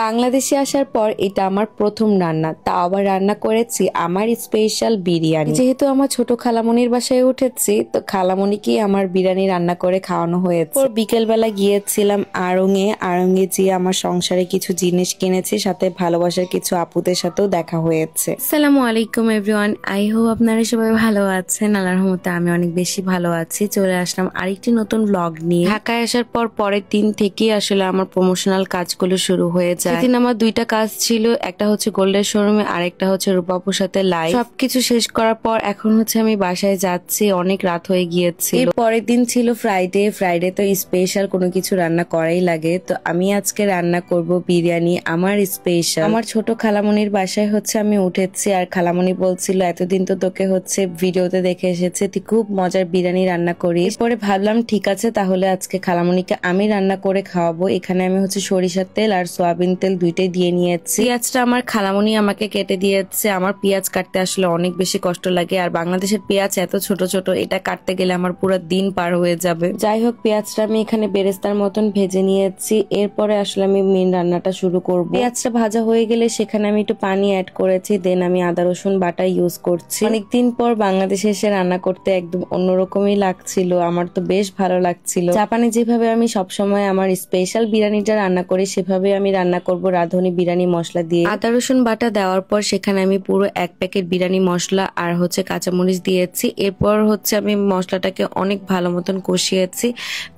বাংলাদেশে আসার পর এটা আমার প্রথম রান্না, তা আবার রান্না করেছি আমার স্পেশাল বিরিয়ানি। যেহেতু আমার ছোট খালামনির বাসায় উঠেছি, তো খালামনিকেই আমার বিরিয়ানি রান্না করে খাওয়ানো হয়েছে। বিকেল বেলা গিয়েছিলাম আড়ঙে যেয়ে আমার সংসারে কিছু জিনিস কিনেছি, সাথে ভালোবাসার কিছু আপুদের সাথেও দেখা হয়েছে। আসসালামু আলাইকুম এভরিওয়ান, আই হোপ আপনারা সবাই ভালো আছেন। আল্লাহর রহমতে আমি অনেক বেশি ভালো আছি। চলে আসলাম আরেকটি নতুন ব্লগ নিয়ে। ঢাকায় আসার পর পরের দিন থেকেই আসলে আমার প্রমোশনাল কাজগুলো শুরু হয়ে যায়। সেদিন আমার দুইটা কাজ ছিল, একটা হচ্ছে গোল্ডের শোরুমে আর একটা হচ্ছে রূপাপুর সাথে লাইভ। সবকিছু শেষ করার পর এখন হচ্ছে আমি বাসায় যাচ্ছি, অনেক রাত হয়ে গিয়েছে। এর পরের দিন ছিল ফ্রাইডে তো স্পেশাল কোনো কিছু রান্না করাই লাগে। তো আমি আজকে রান্না করব বিরিয়ানি, আমার স্পেশাল। আমার ছোট খালামনির বাসায় হচ্ছে আমি উঠেছি, আর খালামনি বলছিল এতদিন তো তোকে হচ্ছে ভিডিওতে দেখে এসেছে, তুই খুব মজার বিরিয়ানি রান্না করিস। পরে ভাবলাম ঠিক আছে, তাহলে আজকে খালামনিকে আমি রান্না করে খাওয়াবো। এখানে আমি হচ্ছে সরিষার তেল আর সোয়াবিন তেল দুইটাই দিয়ে নিয়েছি। পেঁয়াজটা আমার খালামনি আমাকে কেটে দিয়েছে। আমার পেঁয়াজ কাটতে আসলে অনেক বেশি কষ্ট লাগে, আর বাংলাদেশের পেঁয়াজ এত ছোট ছোট, এটা কাটতে গেলে আমার পুরো দিন পার হয়ে যাবে। যাই হোক, পেঁয়াজটা আমি এখানে বেরেস্তার মতন ভেজে নিয়েছি। এরপরে আসলে আমি মেন রান্নাটা শুরু করব। পেঁয়াজটা ভাজা হয়ে গেলে সেখানে আমি একটু পানি অ্যাড করেছি, দেন আমি আদা রসুন বাটা ইউজ করছি। অনেকদিন পর বাংলাদেশে এসে রান্না করতে একদম অন্যরকমই লাগছিল, আমার তো বেশ ভালো লাগছিল। জাপানে যেভাবে আমি সবসময় আমার স্পেশাল বিরিয়ানিটা রান্না করি, সেভাবে আমি রান্না করব রাঁধুনি বিরিয়ানি মশলা দিয়ে। আদা রসুন বাটা দেওয়ার পর সেখানে আমি পুরো 1 প্যাকেট বিরিয়ানি মশলা আর হচ্ছে কাঁচামরিচ দিয়েছি। এরপর হচ্ছে আমি মশলাটাকে অনেক ভালো মতন কষিয়েছি।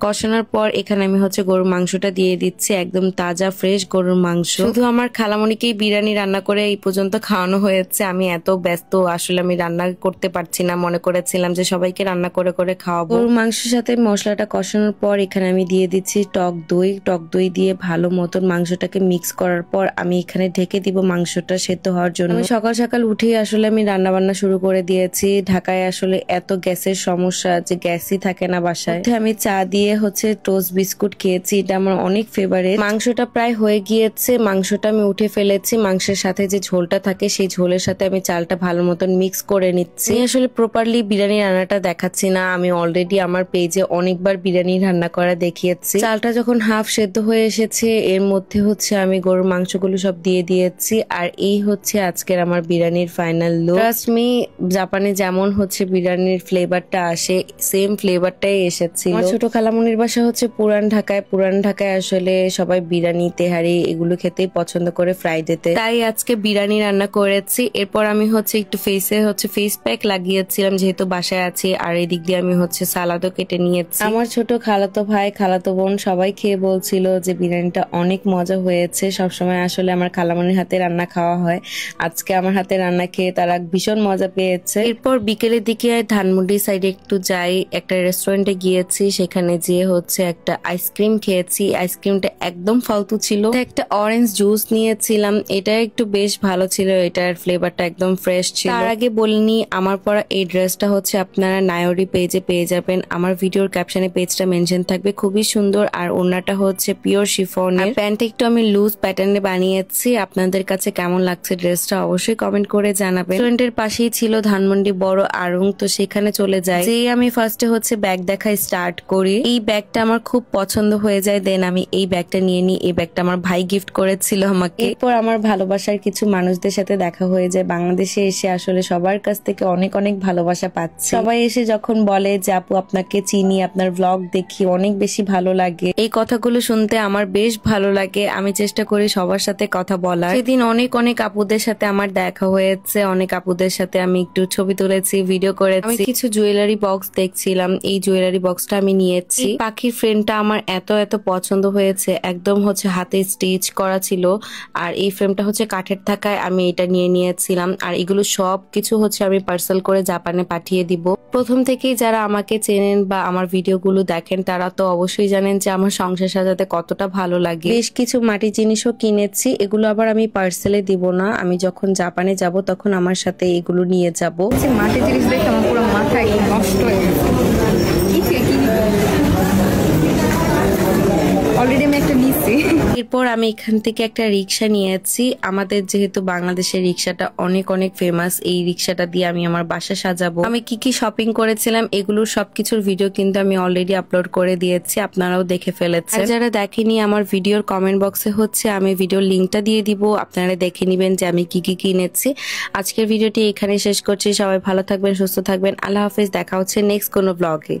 কষানোর পর এখানে আমি হচ্ছে গরুর মাংসটা দিয়ে দিচ্ছি, একদম তাজা ফ্রেশ গরুর মাংস। শুধু আমার খালামনিকেই বিরিয়ানি রান্না করে এই পর্যন্ত খাওয়ানো হয়েছে। আমি এত ব্যস্ত, আসলে আমি রান্না করতে পারছি না। মনে করেছিলাম যে সবাইকে রান্না করে করে খাওয়াবো। গরুর মাংসের সাথে মশলাটা কষানোর পর এখানে আমি দিয়ে দিচ্ছি টক দই দিয়ে ভালো মতন মাংসটাকে মিক্স করার পর আমি এখানে ঢেকে দিব মাংসটা সেদ্ধ হওয়ার জন্য। আমি সকাল সকাল উঠেই আসলে আমি রান্না বান্না শুরু করে দিয়েছি। ঢাকায় আসলে এত গ্যাসের সমস্যা যে গ্যাসই থাকে না বাসায়। আমি চা দিয়ে হচ্ছে টোস্ট বিস্কুট খেয়েছি, এটা আমার অনেক ফেভারিট। মাংসটা প্রায় হয়ে গিয়েছে, মাংসটা আমি উঠে ফেলেছি। মাংসের সাথে যে ঝোলটা থাকে সেই ঝোলের সাথে আমি চালটা ভালো মতন মিক্স করে নিচ্ছি। আমি আসলে প্রপারলি বিরিয়ানি রান্নাটা দেখাচ্ছি না, আমি অলরেডি আমার পেজে অনেকবার বিরিয়ানি রান্না করা দেখিয়েছি। চালটা যখন হাফ সেদ্ধ হয়ে এসেছে, এর মধ্যে হচ্ছে আমি গরুর মাংসগুলো সব দিয়ে দিয়েছি। আর এই হচ্ছে আজকের আমার বিরিয়ানির ফাইনাল লুক। ট্রাস্ট মি, জাপানে যেমন হচ্ছে বিরিয়ানির ফ্লেভারটা আসে, সেম ফ্লেভারটাই এসেছিল। আমার ছোট খালামনির বাসা হচ্ছে পুরান ঢাকায় আসলে সবাই বিরিয়ানি তেহারি এগুলো খেতেই পছন্দ করে ফ্রাইডেতে, তাই আজকে বিরিয়ানি রান্না করেছি। এরপর আমি হচ্ছে একটু ফেসে হচ্ছে ফেস প্যাক লাগিয়েছিলাম, যেহেতু বাসায় আছি। আর এদিক দিয়ে আমি হচ্ছে সালাদও কেটে নিয়েছি। আমার ছোট খালাতো ভাই খালাতো বোন সবাই খেয়ে বলছিল যে বিরিয়ানিটা অনেক মজা হয়েছে। সবসময় আসলে আমার খালামনির হাতে রান্না খাওয়া হয়, আজকে আমার হাতে রান্না খেয়ে তারা ভীষণ মজা পেয়েছে। এরপর বিকেলের দিকে ধানমন্ডি সাইডে একটু যাই, একটা রেস্টুরেন্টে গিয়েছি। সেখানে যেয়ে হচ্ছে একটা আইসক্রিম খেয়েছি, আইসক্রিমটা একদম ফালতু ছিল। একটা অরেঞ্জ জুস নিয়েছিলাম, এটা একটু বেশ ভালো ছিল, এটার ফ্লেভারটা একদম ফ্রেশ ছিল। তার আগে বলিনি, আমার পরা এই ড্রেসটা হচ্ছে আপনারা নায়োরি পেজে পেয়ে যাবেন। আমার ভিডিওর ক্যাপশনে পেজটা মেনশন থাকবে, খুবই সুন্দর। আর ওড়নাটা হচ্ছে পিওর শিফনের, প্যান্টটা একটু আমি লুজ প্যাটার্নে বানিয়েছি। আপনাদের কাছে কেমন লাগছে ড্রেসটা অবশ্যই কমেন্ট করে জানাবেন। রেস্টুরেন্টের পাশেই ছিল ধানমন্ডি বড় আড়ং, তো সেখানে চলে যাই। যে আমি ফার্স্টে হচ্ছে ব্যাগ দেখা স্টার্ট করি। এই ব্যাগটা আমার খুব পছন্দ হয়ে যায়, দেন আমি এই ব্যাগটা নিয়ে নিই। এই ব্যাগটা আমার ভাই গিফট করেছিল আমাকে। এরপর আমার ভালোবাসার কিছু মানুষদের সাথে দেখা হয়ে যায়। বাংলাদেশে এসে আসলে সবার কাছ থেকে অনেক অনেক ভালোবাসা পাচ্ছি। সবাই এসে যখন বলে যে আপু আপনাকে চিনি, আপনার ব্লগ দেখি, অনেক বেশি ভালো লাগে। এই কথাগুলো শুনতে আমার বেশ ভালো লাগে। আমি চেষ্টা করি সবার সাথে কথা বলার। সেদিন অনেক অনেক আপুদের সাথে আমার দেখা হয়েছে, অনেক আপুদের সাথে আমি একটু ছবি তুলেছি, ভিডিও করেছি। আমি কিছু জুয়েলারি বক্স দেখছিলাম, এই জুয়েলারি বক্সটা আমি নিয়েছি। পাখির ফ্রেমটা আমার এত পছন্দ হয়েছে, একদম হচ্ছে হাতে স্টিচ করা ছিল। আর এই ফ্রেমটা হচ্ছে কাঠের থাকায় আমি এটা নিয়ে নিয়েছিলাম। আর এগুলো সব কিছু হচ্ছে আমি পার্সেল করে জাপানে পাঠিয়ে দিব। প্রথম থেকেই যারা আমাকে চেনেন বা আমার ভিডিওগুলো দেখেন, তারা তো অবশ্যই জানেন যে আমার সংসার সাজাতে কতটা ভালো লাগে। বেশ কিছু মাটি জিনিসও কিনেছি, এগুলো আবার আমি পার্সেলে দিব না, আমি যখন জাপানে যাব তখন আমার সাথে এগুলো নিয়ে যাব। মাটি জিনিস দেখে আমার পুরো মাথা নষ্ট হয়ে গেছে। অলরেডি আমি একটা নিচ্ছি। এরপর আমি এখান থেকে একটা রিক্সা নিয়েছি। আমাদের যেহেতু বাংলাদেশের রিক্সাটা অনেক অনেক ফেমাস, এই রিক্সাটা দিয়ে আমি আমার বাসা সাজাবো। আমি কি কি শপিং করেছিলাম এগুলোর সবকিছুর ভিডিও কিন্তু আমি অলরেডি আপলোড করে দিয়েছি, আপনারাও দেখে ফেলেছেন। আর যারা দেখেনি আমার ভিডিওর কমেন্ট বক্সে হচ্ছে আমি ভিডিওর লিঙ্কটা দিয়ে দিব, আপনারা দেখে নিবেন যে আমি কি কি কিনেছি। আজকের ভিডিওটি এখানে শেষ করছি। সবাই ভালো থাকবেন, সুস্থ থাকবেন। আল্লাহ হাফেজ। দেখা হচ্ছে নেক্সট কোনো ব্লগে।